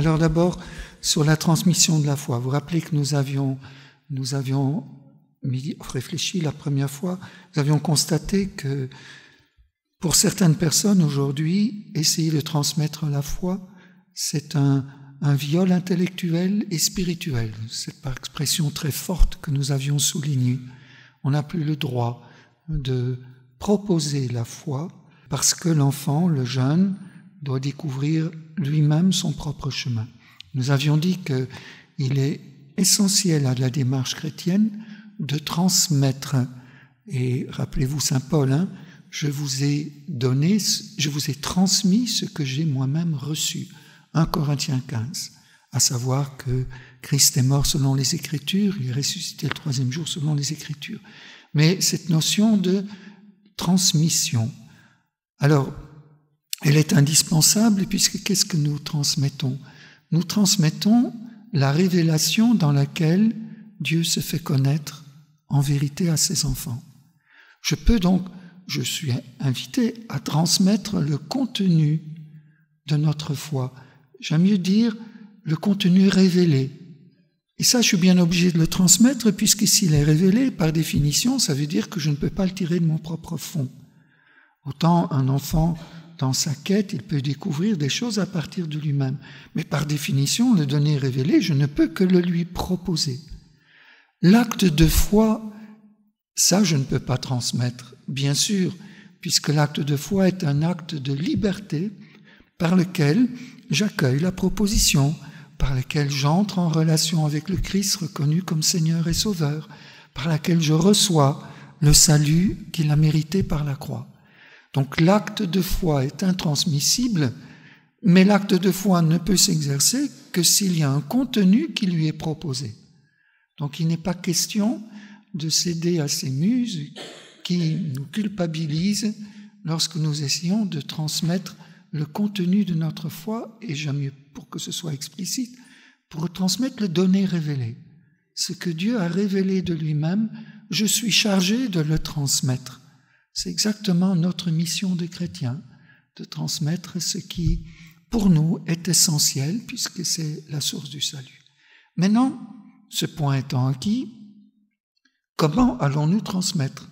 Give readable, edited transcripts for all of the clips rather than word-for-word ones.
Alors d'abord, sur la transmission de la foi. Vous vous rappelez que nous avions réfléchi la première fois, nous avions constaté que pour certaines personnes aujourd'hui, essayer de transmettre la foi, c'est un viol intellectuel et spirituel. C'est par expression très forte que nous avions souligné. On n'a plus le droit de proposer la foi parce que l'enfant, le jeune, doit découvrir lui-même son propre chemin. Nous avions dit qu'il est essentiel à la démarche chrétienne de transmettre. Et rappelez-vous Saint Paul, je vous ai transmis ce que j'ai moi-même reçu. 1 Corinthiens 15, à savoir que Christ est mort selon les Écritures, il est ressuscité le 3e jour selon les Écritures. Mais cette notion de transmission, alors, elle est indispensable puisque qu'est-ce que nous transmettons? Nous transmettons la révélation dans laquelle Dieu se fait connaître en vérité à ses enfants. Je suis invité à transmettre le contenu de notre foi. J'aime mieux dire le contenu révélé. Et ça, je suis bien obligé de le transmettre puisque s'il est révélé, par définition, ça veut dire que je ne peux pas le tirer de mon propre fond. Autant un enfant, dans sa quête, il peut découvrir des choses à partir de lui-même. Mais par définition, le donner révélé, je ne peux que le lui proposer. L'acte de foi, ça, je ne peux pas transmettre, bien sûr, puisque l'acte de foi est un acte de liberté par lequel j'accueille la proposition, par lequel j'entre en relation avec le Christ reconnu comme Seigneur et Sauveur, par laquelle je reçois le salut qu'il a mérité par la croix. Donc l'acte de foi est intransmissible, mais l'acte de foi ne peut s'exercer que s'il y a un contenu qui lui est proposé. Donc il n'est pas question de céder à ces muses qui nous culpabilisent lorsque nous essayons de transmettre le contenu de notre foi, et j'aime mieux pour que ce soit explicite, pour transmettre le donné révélé. Ce que Dieu a révélé de lui-même, je suis chargé de le transmettre. C'est exactement notre mission de chrétien, de transmettre ce qui, pour nous, est essentiel, puisque c'est la source du salut. Maintenant, ce point étant acquis, comment allons-nous transmettre?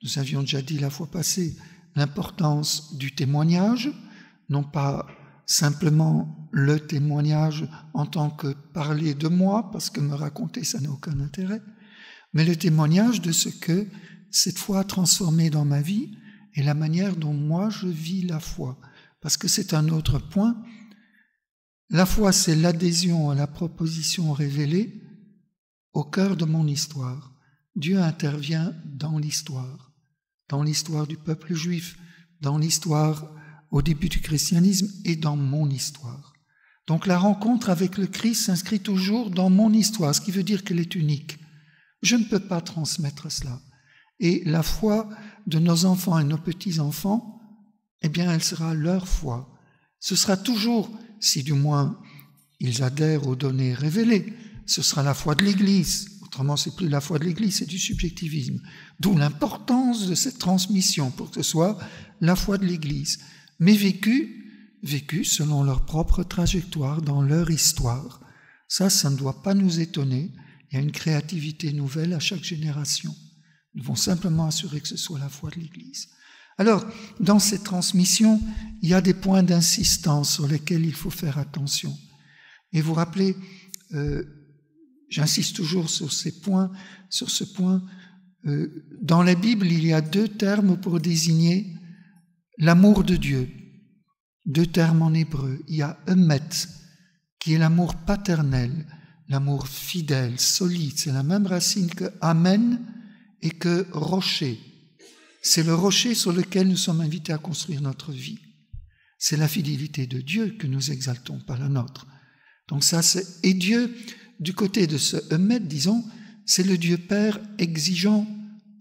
Nous avions déjà dit la fois passée l'importance du témoignage, non pas simplement le témoignage en tant que parler de moi, parce que me raconter, ça n'a aucun intérêt, mais le témoignage de ce que cette foi a transformé dans ma vie et la manière dont moi je vis la foi. Parce que c'est un autre point. La foi, c'est l'adhésion à la proposition révélée au cœur de mon histoire. Dieu intervient dans l'histoire du peuple juif, dans l'histoire au début du christianisme et dans mon histoire. Donc la rencontre avec le Christ s'inscrit toujours dans mon histoire, ce qui veut dire qu'elle est unique. Je ne peux pas transmettre cela. Et la foi de nos enfants et nos petits-enfants, eh bien, elle sera leur foi. Ce sera toujours, si du moins ils adhèrent aux données révélées, ce sera la foi de l'Église. Autrement, c'est plus la foi de l'Église, c'est du subjectivisme. D'où l'importance de cette transmission pour que ce soit la foi de l'Église. Mais vécue selon leur propre trajectoire, dans leur histoire. Ça ne doit pas nous étonner. Il y a une créativité nouvelle à chaque génération. Nous devons simplement assurer que ce soit la foi de l'Église. Alors, dans cette transmission, il y a des points d'insistance sur lesquels il faut faire attention. Et vous rappelez, j'insiste toujours sur ce point, dans la Bible, il y a 2 termes pour désigner l'amour de Dieu. 2 termes en hébreu. Il y a emet, qui est l'amour paternel, l'amour fidèle, solide. C'est la même racine que amen et que rocher. C'est le rocher sur lequel nous sommes invités à construire notre vie. C'est la fidélité de Dieu que nous exaltons, pas la nôtre. Donc ça, et Dieu, du côté de ce emet, disons, c'est le Dieu Père exigeant,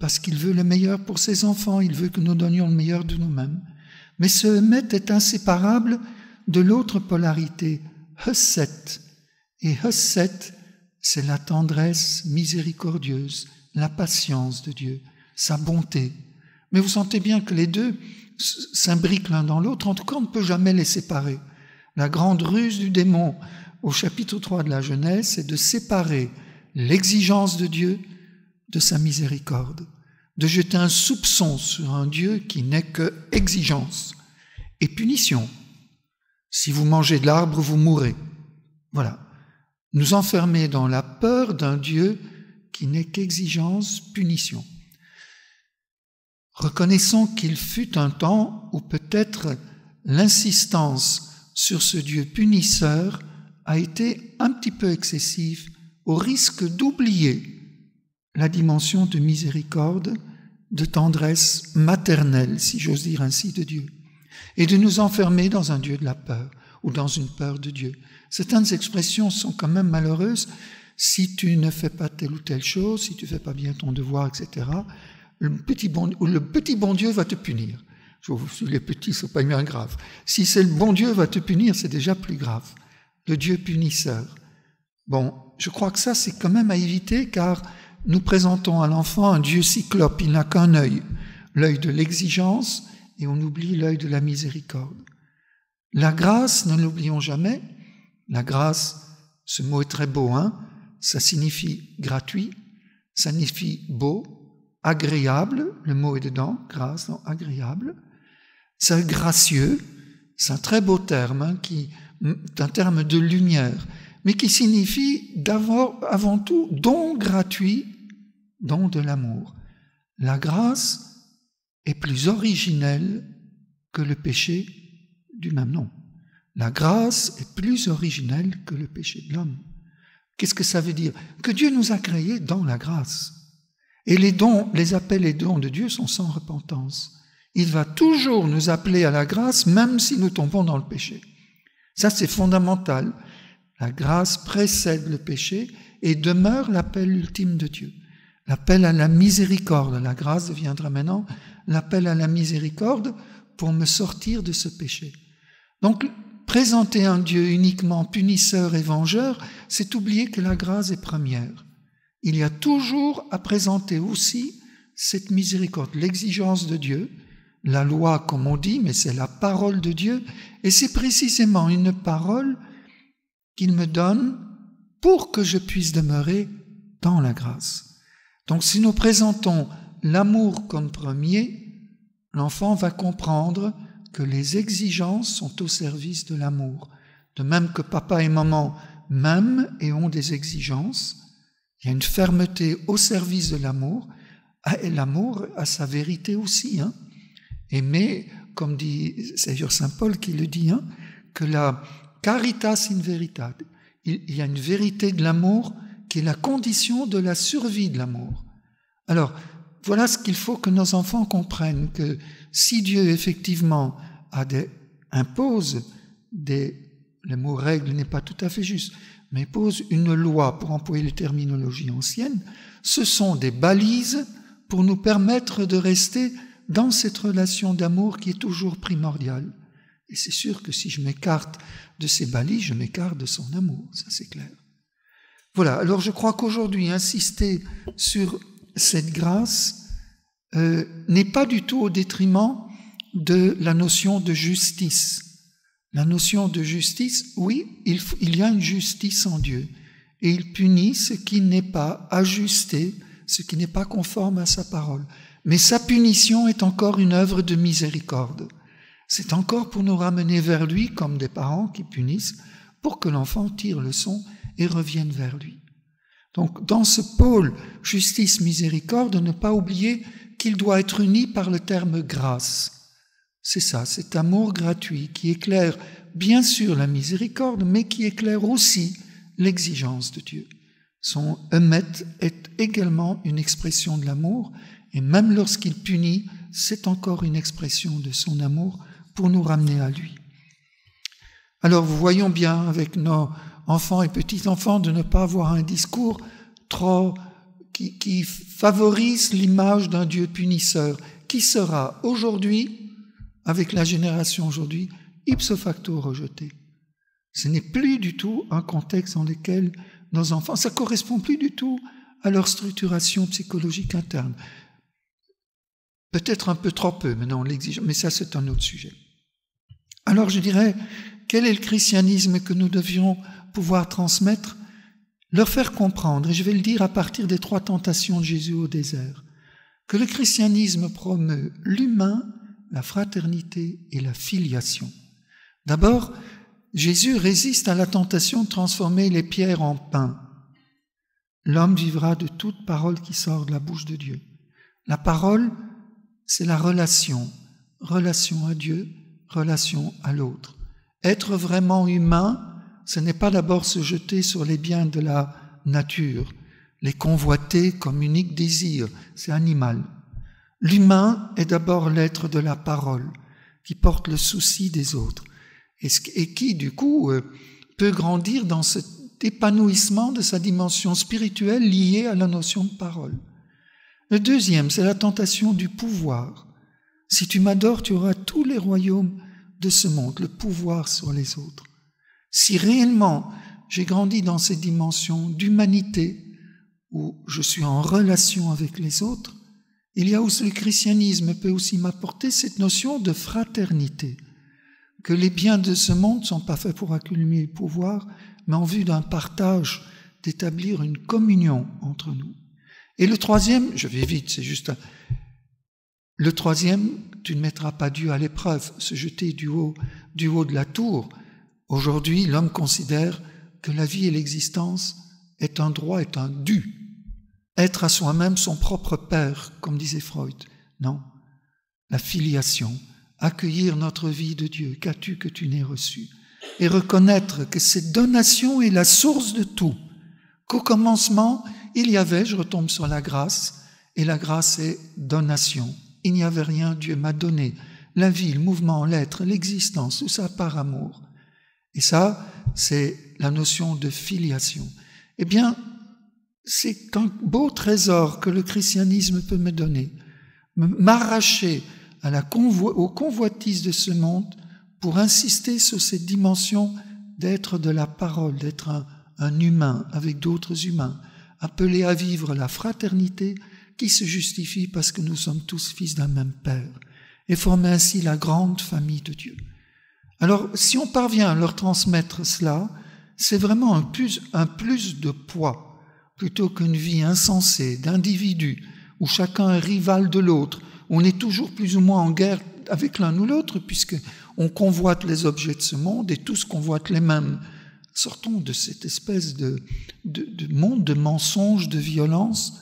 parce qu'il veut le meilleur pour ses enfants, il veut que nous donnions le meilleur de nous-mêmes. Mais ce emet est inséparable de l'autre polarité, hesed. Et hesed, c'est la tendresse miséricordieuse, la patience de Dieu, sa bonté. Mais vous sentez bien que les deux s'imbriquent l'un dans l'autre, en tout cas on ne peut jamais les séparer. La grande ruse du démon au chapitre 3 de la Genèse, c'est de séparer l'exigence de Dieu de sa miséricorde, de jeter un soupçon sur un Dieu qui n'est que exigence et punition. Si vous mangez de l'arbre, vous mourrez. Voilà. Nous enfermer dans la peur d'un Dieu qui n'est qu'exigence, punition. Reconnaissons qu'il fut un temps où peut-être l'insistance sur ce Dieu punisseur a été un petit peu excessive, au risque d'oublier la dimension de miséricorde, de tendresse maternelle, si j'ose dire ainsi, de Dieu, et de nous enfermer dans un Dieu de la peur, ou dans une peur de Dieu. Certaines expressions sont quand même malheureuses. Si tu ne fais pas telle ou telle chose, si tu ne fais pas bien ton devoir, etc., le petit bon Dieu va te punir. Les petits ne sont pas bien graves. Si c'est le bon Dieu va te punir, c'est déjà plus grave. Le Dieu punisseur. Bon, je crois que ça, c'est quand même à éviter, car nous présentons à l'enfant un Dieu cyclope. Il n'a qu'un œil, l'œil de l'exigence, et on oublie l'œil de la miséricorde. La grâce, ne l'oublions jamais, la grâce, ce mot est très beau, hein? Ça signifie gratuit, ça signifie beau, agréable, le mot est dedans, grâce, non, agréable, c'est gracieux, c'est un très beau terme, hein, qui est un terme de lumière, mais qui signifie avant tout don gratuit, don de l'amour. La grâce est plus originelle que le péché du même nom. La grâce est plus originelle que le péché de l'homme. Qu'est-ce que ça veut dire? Que Dieu nous a créés dans la grâce. Et les dons, les appels et dons de Dieu sont sans repentance. Il va toujours nous appeler à la grâce, même si nous tombons dans le péché. Ça, c'est fondamental. La grâce précède le péché et demeure l'appel ultime de Dieu. L'appel à la miséricorde. La grâce deviendra maintenant l'appel à la miséricorde pour me sortir de ce péché. Donc, présenter un Dieu uniquement punisseur et vengeur, c'est oublier que la grâce est première. Il y a toujours à présenter aussi cette miséricorde, l'exigence de Dieu, la loi comme on dit, mais c'est la parole de Dieu, et c'est précisément une parole qu'il me donne pour que je puisse demeurer dans la grâce. Donc si nous présentons l'amour comme premier, l'enfant va comprendre que les exigences sont au service de l'amour. De même que papa et maman m'aiment et ont des exigences, il y a une fermeté au service de l'amour, et l'amour a sa vérité aussi. Hein. Aimer, comme dit, c'est d'ailleurs Saint Paul qui le dit, hein, que la caritas in veritate, il y a une vérité de l'amour qui est la condition de la survie de l'amour. Alors, voilà ce qu'il faut que nos enfants comprennent, que si Dieu effectivement impose le mot règle n'est pas tout à fait juste, mais pose une loi, pour employer les terminologies anciennes, ce sont des balises pour nous permettre de rester dans cette relation d'amour qui est toujours primordiale. Et c'est sûr que si je m'écarte de ces balises, je m'écarte de son amour, ça c'est clair. Voilà, alors je crois qu'aujourd'hui, insister sur cette grâce n'est pas du tout au détriment de la notion de justice. La notion de justice, oui, il y a une justice en Dieu, et il punit ce qui n'est pas ajusté, ce qui n'est pas conforme à sa parole. Mais sa punition est encore une œuvre de miséricorde. C'est encore pour nous ramener vers lui, comme des parents qui punissent, pour que l'enfant tire leçon et revienne vers lui. Donc, dans ce pôle justice-miséricorde, ne pas oublier qu'il doit être uni par le terme grâce. C'est ça, cet amour gratuit qui éclaire bien sûr la miséricorde, mais qui éclaire aussi l'exigence de Dieu. Son emet est également une expression de l'amour, et même lorsqu'il punit, c'est encore une expression de son amour pour nous ramener à lui. Alors, vous voyons bien avec nos enfants et petits-enfants de ne pas avoir un discours qui favorise l'image d'un Dieu punisseur, qui sera aujourd'hui, avec la génération aujourd'hui, ipso facto rejeté. Ce n'est plus du tout un contexte dans lequel nos enfants, ça ne correspond plus du tout à leur structuration psychologique interne. Peut-être un peu trop peu, maintenant on l'exige, mais ça c'est un autre sujet. Alors je dirais quel est le christianisme que nous devions pouvoir transmettre? Leur faire comprendre, et je vais le dire à partir des 3 tentations de Jésus au désert, que le christianisme promeut l'humain, la fraternité et la filiation. D'abord, Jésus résiste à la tentation de transformer les pierres en pain. L'homme vivra de toute parole qui sort de la bouche de Dieu. La parole, c'est la relation à Dieu, relation à l'autre. Être vraiment humain, ce n'est pas d'abord se jeter sur les biens de la nature, les convoiter comme unique désir, c'est animal. L'humain est d'abord l'être de la parole, qui porte le souci des autres, et qui, du coup, peut grandir dans cet épanouissement de sa dimension spirituelle liée à la notion de parole. Le deuxième, c'est la tentation du pouvoir. Si tu m'adores, tu auras tous les royaumes de ce monde, le pouvoir sur les autres. Si réellement j'ai grandi dans cette dimension d'humanité, où je suis en relation avec les autres, il y a aussi le christianisme peut aussi m'apporter cette notion de fraternité, que les biens de ce monde ne sont pas faits pour accumuler le pouvoir, mais en vue d'un partage, d'établir une communion entre nous. Et le troisième, je vais vite, c'est juste le troisième, tu ne mettras pas Dieu à l'épreuve, se jeter du haut de la tour. Aujourd'hui, l'homme considère que la vie et l'existence est un droit, est un dû. Être à soi-même son propre père, comme disait Freud. Non, la filiation, accueillir notre vie de Dieu, qu'as-tu que tu n'aies reçu, et reconnaître que cette donation est la source de tout, qu'au commencement, il y avait, je retombe sur la grâce, et la grâce est donation. Il n'y avait rien, Dieu m'a donné. La vie, le mouvement, l'être, l'existence, tout ça par amour. Et ça, c'est la notion de filiation. Eh bien, c'est un beau trésor que le christianisme peut me donner, m'arracher aux convoitises de ce monde pour insister sur cette dimension d'être de la parole, d'être un humain avec d'autres humains, appelé à vivre la fraternité qui se justifie parce que nous sommes tous fils d'un même Père, et former ainsi la grande famille de Dieu. Alors, si on parvient à leur transmettre cela, c'est vraiment un plus de poids, plutôt qu'une vie insensée d'individus, où chacun est rival de l'autre, on est toujours plus ou moins en guerre avec l'un ou l'autre, puisqu'on convoite les objets de ce monde et tous convoitent les mêmes. Sortons de cette espèce de monde de mensonges, de violence,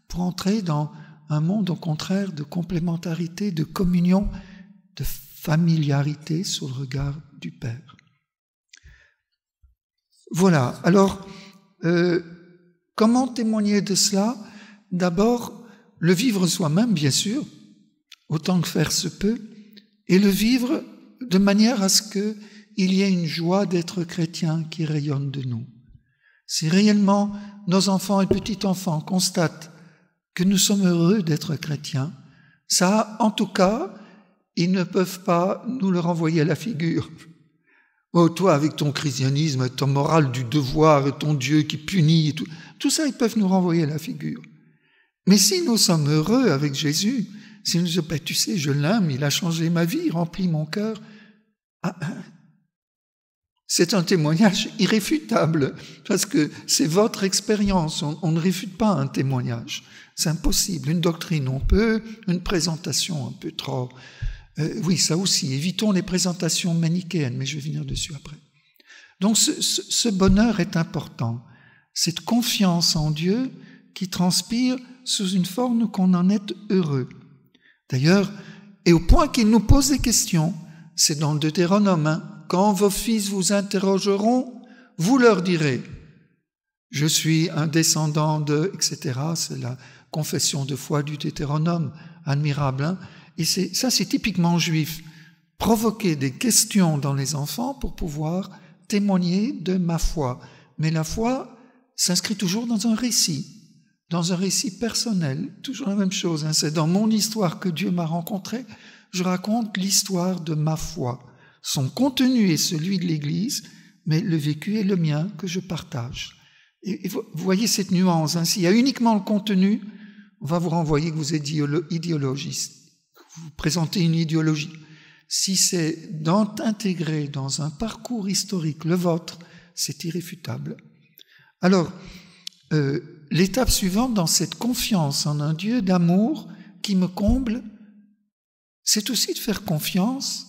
pour entrer dans un monde au contraire de complémentarité, de communion, de familiarité sous le regard du Père. Voilà, alors, comment témoigner de cela? D'abord, le vivre soi-même, bien sûr, autant que faire se peut, et le vivre de manière à ce qu'il y ait une joie d'être chrétien qui rayonne de nous. Si réellement nos enfants et petits-enfants constatent que nous sommes heureux d'être chrétiens, ça, en tout cas, ils ne peuvent pas nous le renvoyer à la figure. Oh, toi, avec ton christianisme, ton morale du devoir et ton Dieu qui punit, tout ça, ils peuvent nous renvoyer à la figure. Mais si nous sommes heureux avec Jésus, si nous disons, tu sais, je l'aime, il a changé ma vie, il remplit mon cœur, c'est un témoignage irréfutable, parce que c'est votre expérience, on ne réfute pas un témoignage. C'est impossible, une doctrine on peut, une présentation un peu trop... oui, ça aussi, évitons les présentations manichéennes, mais je vais venir dessus après. Donc ce bonheur est important, cette confiance en Dieu qui transpire sous une forme qu'on en est heureux. D'ailleurs, et au point qu'il nous pose des questions, c'est dans le Deutéronome, quand vos fils vous interrogeront, vous leur direz, je suis un descendant de, etc. C'est la confession de foi du Deutéronome, admirable, Et c'est typiquement juif, provoquer des questions dans les enfants pour pouvoir témoigner de ma foi. Mais la foi s'inscrit toujours dans un récit personnel, toujours la même chose. C'est dans mon histoire que Dieu m'a rencontré, je raconte l'histoire de ma foi. Son contenu est celui de l'Église, mais le vécu est le mien que je partage. Et vous voyez cette nuance. S'il y a uniquement le contenu, on va vous renvoyer que vous êtes idéologiste. Vous présentez une idéologie. si c'est d'intégrer dans un parcours historique le vôtre, c'est irréfutable. Alors, l'étape suivante dans cette confiance en un Dieu d'amour qui me comble, c'est aussi de faire confiance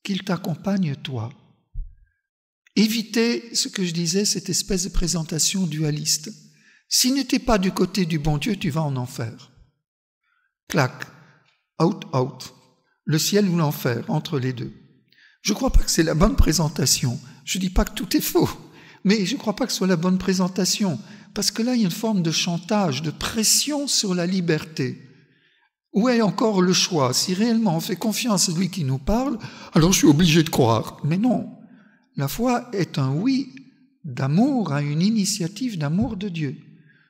qu'il t'accompagne toi. Éviter, ce que je disais, cette espèce de présentation dualiste. Si tu n'es pas du côté du bon Dieu, tu vas en enfer. Clac, out, le ciel ou l'enfer, entre les deux. Je ne crois pas que c'est la bonne présentation. Je ne dis pas que tout est faux, mais je ne crois pas que ce soit la bonne présentation, parce que là, il y a une forme de chantage, de pression sur la liberté. Où est encore le choix? Si réellement on fait confiance à celui qui nous parle, alors je suis obligé de croire. Mais non, la foi est un oui d'amour à une initiative d'amour de Dieu.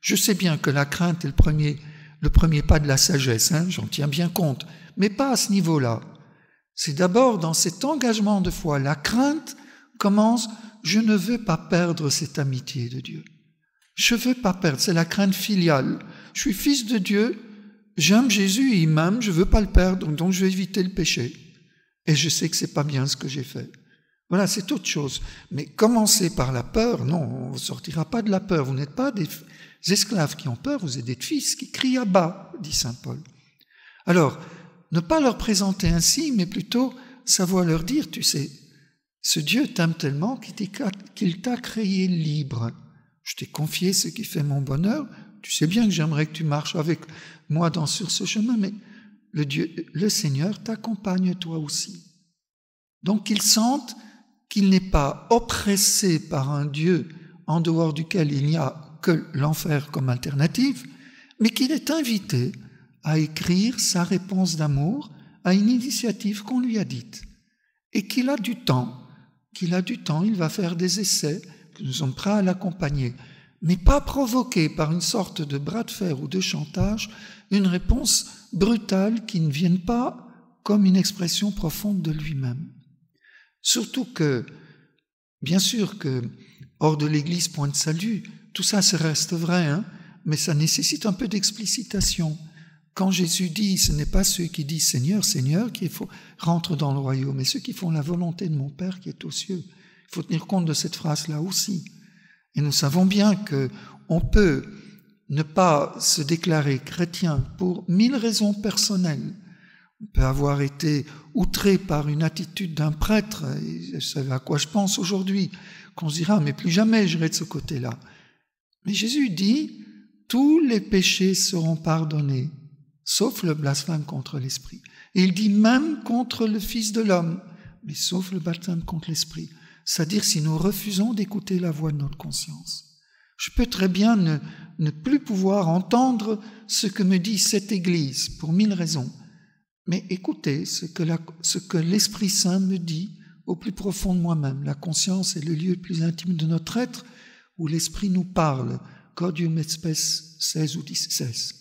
Je sais bien que la crainte est le premier pas de la sagesse, j'en tiens bien compte, mais pas à ce niveau-là. C'est d'abord dans cet engagement de foi. La crainte commence, je ne veux pas perdre cette amitié de Dieu. Je ne veux pas perdre, c'est la crainte filiale. Je suis fils de Dieu, j'aime Jésus, il m'aime, je ne veux pas le perdre, donc je vais éviter le péché. Et je sais que ce n'est pas bien ce que j'ai fait. Voilà, c'est autre chose. Mais commencer par la peur, non, on ne sortira pas de la peur. Vous n'êtes pas des esclaves qui ont peur, vous êtes des fils qui crient à bas, dit saint Paul. Alors, ne pas leur présenter ainsi, mais plutôt savoir leur dire, tu sais, ce Dieu t'aime tellement qu'il t'a créé libre. Je t'ai confié ce qui fait mon bonheur. Tu sais bien que j'aimerais que tu marches avec moi sur ce chemin, mais le Seigneur t'accompagne toi aussi. Donc qu'ils sentent qu'il n'est pas oppressé par un Dieu en dehors duquel il n'y a que l'enfer comme alternative, mais qu'il est invité à écrire sa réponse d'amour à une initiative qu'on lui a dite. Et qu'il a du temps, il va faire des essais, que nous sommes prêts à l'accompagner, mais pas provoquer par une sorte de bras de fer ou de chantage une réponse brutale qui ne vienne pas comme une expression profonde de lui-même. Surtout que, bien sûr que, hors de l'Église, point de salut, tout ça reste vrai, mais ça nécessite un peu d'explicitation. Quand Jésus dit, ce n'est pas ceux qui disent « Seigneur, Seigneur » qui rentrent dans le royaume, mais ceux qui font la volonté de mon Père qui est aux cieux. Il faut tenir compte de cette phrase-là aussi. Et nous savons bien qu'on peut ne pas se déclarer chrétien pour 1000 raisons personnelles. On peut avoir été outré par une attitude d'un prêtre, et vous savez à quoi je pense aujourd'hui, qu'on se dira « mais plus jamais j'irai de ce côté-là ». Mais Jésus dit « tous les péchés seront pardonnés ». Sauf le blasphème contre l'Esprit. Et il dit même contre le Fils de l'homme, mais sauf le baptême contre l'Esprit. C'est-à-dire si nous refusons d'écouter la voix de notre conscience. Je peux très bien ne plus pouvoir entendre ce que me dit cette Église, pour 1000 raisons. Mais écoutez ce que l'Esprit Saint me dit au plus profond de moi-même. La conscience est le lieu le plus intime de notre être, où l'Esprit nous parle, Codium et Spes 16 ou 16.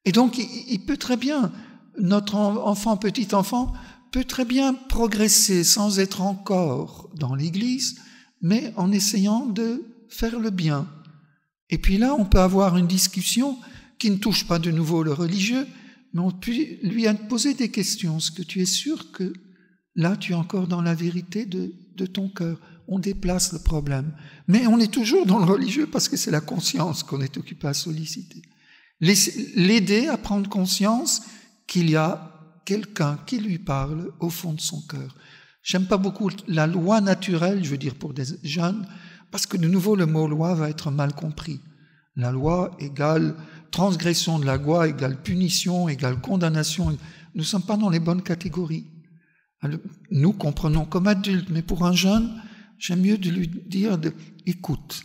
Et donc, il peut très bien, notre enfant, petit enfant, peut très bien progresser sans être encore dans l'Église, mais en essayant de faire le bien. Et puis là, on peut avoir une discussion qui ne touche pas de nouveau le religieux, mais on peut lui poser des questions. Est-ce que tu es sûr que là, tu es encore dans la vérité de ton cœur? On déplace le problème. Mais on est toujours dans le religieux parce que c'est la conscience qu'on est occupé à solliciter. L'aider à prendre conscience qu'il y a quelqu'un qui lui parle au fond de son cœur. J'aime pas beaucoup la loi naturelle, je veux dire pour des jeunes, parce que de nouveau le mot loi va être mal compris. La loi égale transgression de la loi, égale punition, égale condamnation. Nous ne sommes pas dans les bonnes catégories. Nous comprenons comme adultes, mais pour un jeune, j'aime mieux de lui dire écoute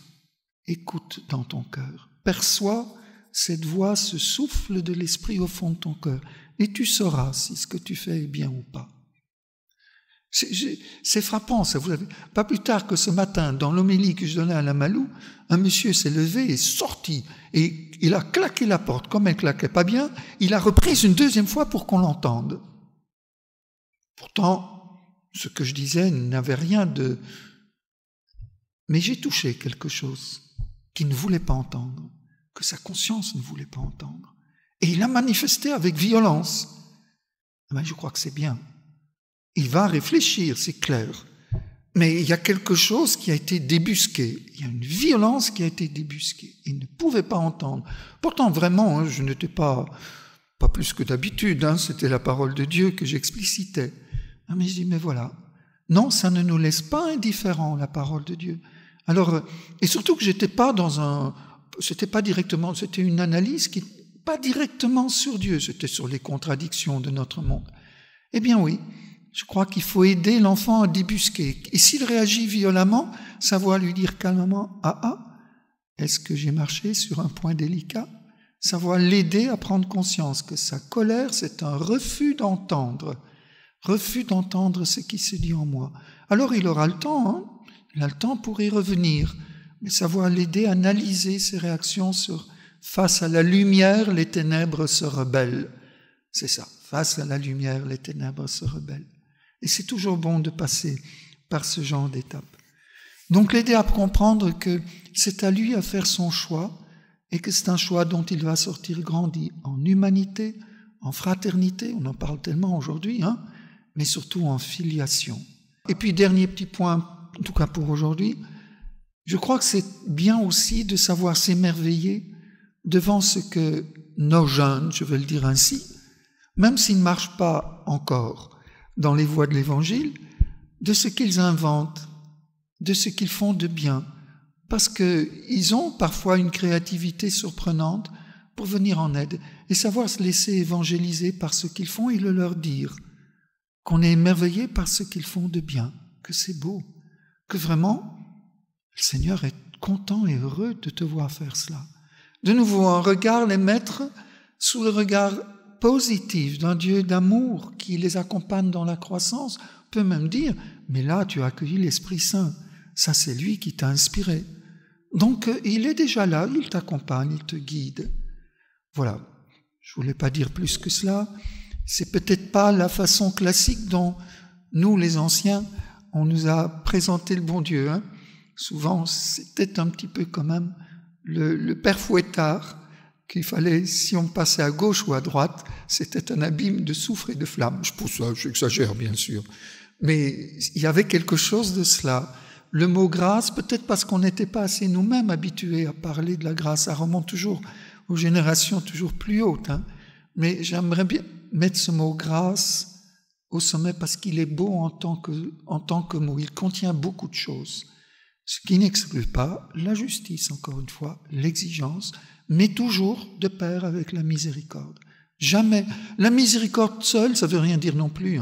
dans ton cœur, perçois cette voix, ce souffle de l'esprit au fond de ton cœur. Et tu sauras si ce que tu fais est bien ou pas. C'est frappant, ça. Vous avez... Pas plus tard que ce matin, dans l'homélie que je donnais à la Malou, un monsieur s'est levé et sorti. Et il a claqué la porte. Comme elle claquait pas bien, il a reprise une deuxième fois pour qu'on l'entende. Pourtant, ce que je disais n'avait rien de... Mais j'ai touché quelque chose qu'il ne voulait pas entendre, que sa conscience ne voulait pas entendre. Et il a manifesté avec violence. Mais je crois que c'est bien. Il va réfléchir, c'est clair. Mais il y a quelque chose qui a été débusqué. Il y a une violence qui a été débusquée. Il ne pouvait pas entendre. Pourtant, vraiment, je n'étais pas plus que d'habitude. C'était la parole de Dieu que j'explicitais. Mais je dis, mais voilà. Non, ça ne nous laisse pas indifférents, la parole de Dieu. Alors, et surtout que j'étais pas c'était pas directement, c'était une analyse qui pas directement sur Dieu, c'était sur les contradictions de notre monde. Eh bien oui, je crois qu'il faut aider l'enfant à débusquer. Et s'il réagit violemment, savoir lui dire calmement, est-ce que j'ai marché sur un point délicat? Savoir l'aider à prendre conscience que sa colère, c'est un refus d'entendre ce qui se dit en moi. Alors il aura le temps, il a le temps pour y revenir, mais savoir l'aider à analyser ses réactions face à la lumière, les ténèbres se rebellent. C'est ça, face à la lumière, les ténèbres se rebellent. Et c'est toujours bon de passer par ce genre d'étape. Donc l'aider à comprendre que c'est à lui à faire son choix et que c'est un choix dont il va sortir grandi en humanité, en fraternité, on en parle tellement aujourd'hui, mais surtout en filiation. Et puis dernier petit point, en tout cas pour aujourd'hui, je crois que c'est bien aussi de savoir s'émerveiller devant ce que nos jeunes, je vais le dire ainsi, même s'ils ne marchent pas encore dans les voies de l'Évangile, de ce qu'ils inventent, de ce qu'ils font de bien, parce qu'ils ont parfois une créativité surprenante pour venir en aide et savoir se laisser évangéliser par ce qu'ils font et le leur dire, qu'on est émerveillé par ce qu'ils font de bien, que c'est beau, que vraiment le Seigneur est content et heureux de te voir faire cela. De nouveau, un regard les mettre sous le regard positif d'un Dieu d'amour qui les accompagne dans la croissance. On peut même dire, mais là tu as accueilli l'Esprit Saint, ça c'est lui qui t'a inspiré. Donc il est déjà là, il t'accompagne, il te guide. Voilà, je voulais pas dire plus que cela. C'est peut-être pas la façon classique dont nous les anciens, on nous a présenté le bon Dieu. Souvent c'était un petit peu quand même le père Fouettard, qu'il fallait, si on passait à gauche ou à droite, c'était un abîme de soufre et de flamme. Pour ça, j'exagère bien sûr. Mais il y avait quelque chose de cela. Le mot grâce, peut-être parce qu'on n'était pas assez nous-mêmes habitués à parler de la grâce. Ça remonte toujours aux générations toujours plus hautes. Mais j'aimerais bien mettre ce mot grâce au sommet parce qu'il est beau en tant que mot. Il contient beaucoup de choses. Ce qui n'exclut pas la justice, encore une fois, l'exigence, mais toujours de pair avec la miséricorde. Jamais. La miséricorde seule, ça ne veut rien dire non plus.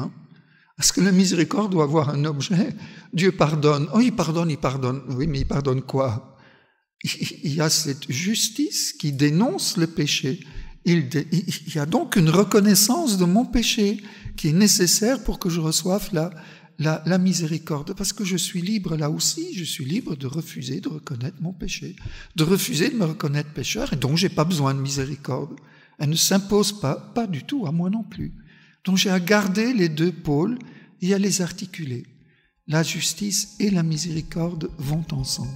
Parce que la miséricorde doit avoir un objet. Dieu pardonne. Oh, il pardonne. Oui, mais il pardonne quoi? Il y a cette justice qui dénonce le péché. Il y a donc une reconnaissance de mon péché qui est nécessaire pour que je reçoive la miséricorde, parce que je suis libre là aussi, je suis libre de refuser de reconnaître mon péché, de refuser de me reconnaître pécheur, et donc j'ai pas besoin de miséricorde. Elle ne s'impose pas du tout à moi non plus. Donc j'ai à garder les deux pôles et à les articuler. La justice et la miséricorde vont ensemble.